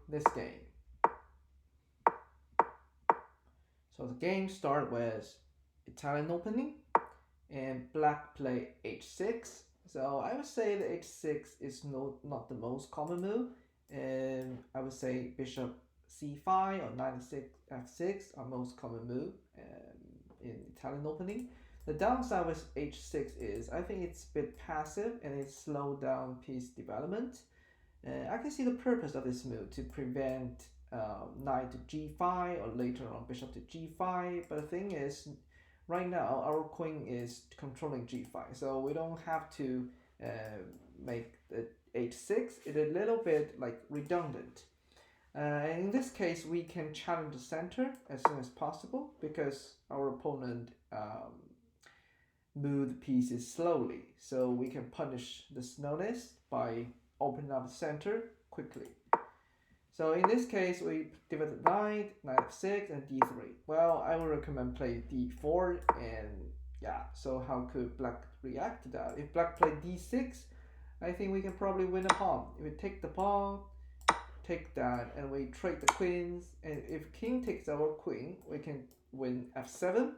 this game. So the game starts with Italian opening and black play h6. So I would say the h6 is not the most common move. And I would say bishop c5 or knight f6 are most common move in Italian opening. The downside with h6 is I think it's a bit passive and it slows down piece development. I can see the purpose of this move to prevent knight to g5 or later on bishop to g5. But the thing is, right now our queen is controlling g5, so we don't have to make the h6. It's a little bit like redundant. In this case, we can challenge the center as soon as possible because our opponent moved the pieces slowly. So we can punish the slowness by opening up the center quickly. So in this case, we develop knight, knight f6, and d3. Well, I would recommend play d4, and yeah, so how could black react to that? If black play d6, I think we can probably win a pawn. If we take the pawn, take that, and we trade the queens, and if king takes our queen, we can win f7.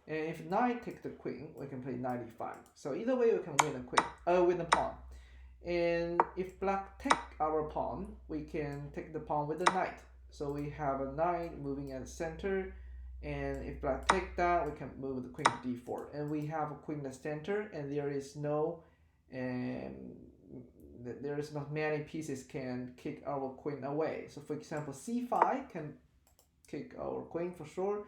And if knight takes the queen, we can play knight e5. So either way, we can win a pawn. And if black take our pawn, we can take the pawn with the knight. So we have a knight moving at the center. And if black take that, we can move the queen to d4. And we have a queen at the center, and there is not many pieces can kick our queen away. So for example, c5 can kick our queen for sure.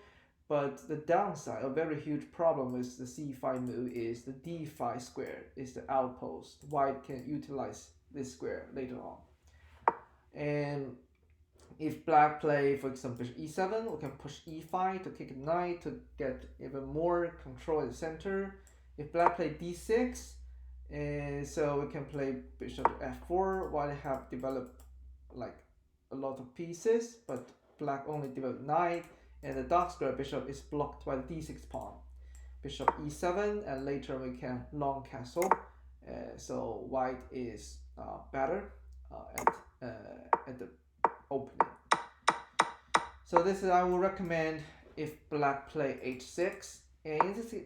But the downside, a very huge problem with the c5 move is the d5 square is the outpost. White can utilize this square later on. And if black play, for example, e7, we can push e5 to kick a knight to get even more control at the center. If black play d6, so we can play bishop to f4 while they have developed like a lot of pieces, but black only developed knight. And the dark square bishop is blocked by the d6 pawn. Bishop e7, and later we can long castle. So white is better at the opening. So this is I will recommend if black play h6. And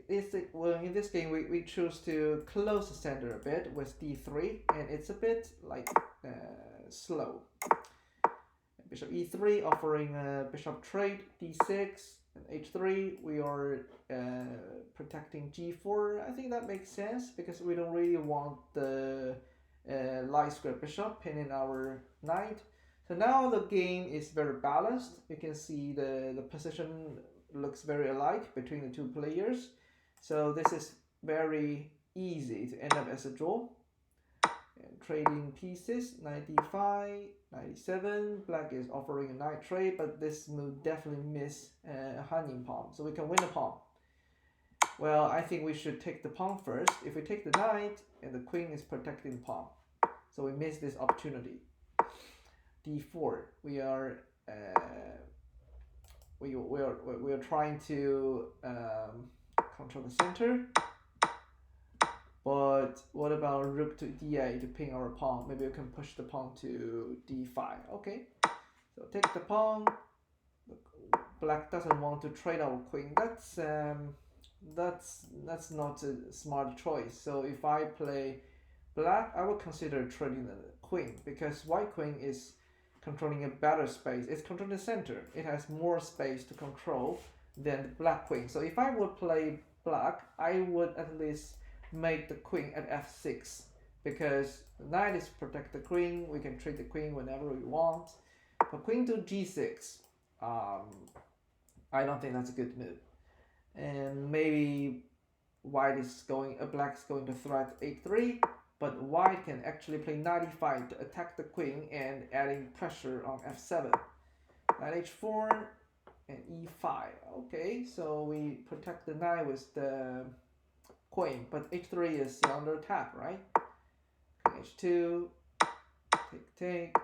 in this game we choose to close the center a bit with d3, and it's a bit like slow. Bishop e3 offering a bishop trade, d6, and h3 we are protecting g4. I think that makes sense because we don't really want the light square bishop pinning our knight. So now the game is very balanced. You can see the position looks very alike between the two players. So this is very easy to end up as a draw. And trading pieces, knight d5, knight e7. Black is offering a knight trade, but this move definitely miss a hanging pawn, so we can win a pawn. Well, I think we should take the pawn first. If we take the knight, and the queen is protecting the pawn, so we miss this opportunity. d4. We are trying to control the center. But what about rook to d8 to ping our pawn? Maybe we can push the pawn to d5. Okay, so take the pawn. Black doesn't want to trade our queen. That's not a smart choice. So if I play black, I will consider trading the queen because white queen is controlling a better space. It's controlling the center. It has more space to control than the black queen. So if I would play black, I would at least make the queen at f6 because the knight is protect the queen. We can trade the queen whenever we want. But queen to g6, I don't think that's a good move. And maybe black is going to threat a3, but white can actually play knight e5 to attack the queen and adding pressure on f7. Knight h4 and e5. Okay, so we protect the knight with the queen, but h3 is under attack, right? h2, take,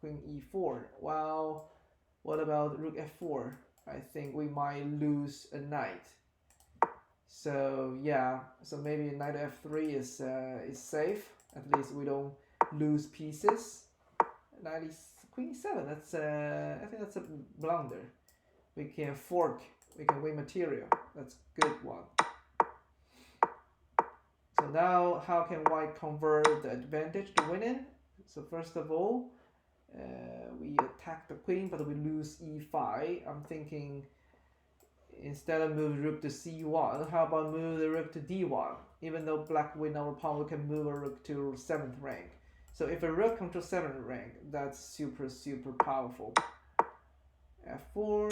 queen e4. Well, what about rook f4? I think we might lose a knight. So yeah, so maybe knight f3 is safe. At least we don't lose pieces. queen e7. That's I think that's a blunder. We can fork. We can win material. That's good one. So now, how can white convert the advantage to winning? So first of all, we attack the queen, but we lose e5. I'm thinking instead of move rook to c1, how about move the rook to d1? Even though black win our pawn, we can move a rook to 7th rank. So if a rook comes to 7th rank, that's super powerful. f4,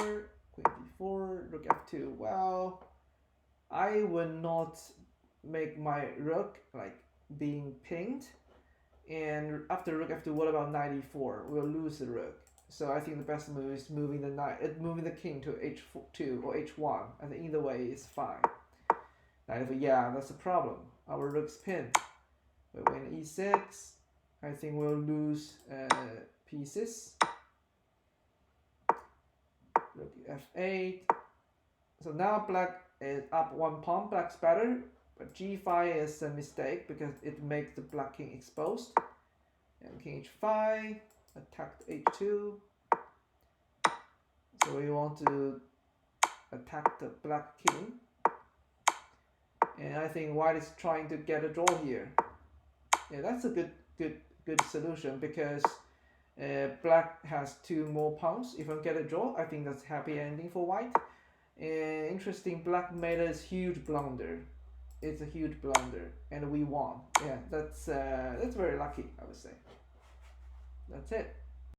queen d4, rook f2. Well, I would not make my rook like being pinged. And after rook f2, what about knight e4? We'll lose the rook. So I think the best move is moving the king to h2 or h1. I think either way is fine. Knight f4, yeah, that's a problem. Our rook's pinned. But when e6, I think we'll lose pieces. Rook f8. So now black is up one pawn. Black's better, but g5 is a mistake because it makes the black king exposed. And king h5, attack h2. So we want to attack the black king. And I think white is trying to get a draw here. Yeah, that's a good solution because black has 2 more pawns. If I get a draw, I think that's happy ending for white. And interesting, black made a huge blunder. It's a huge blunder, and we won. Yeah, that's very lucky, I would say. That's it.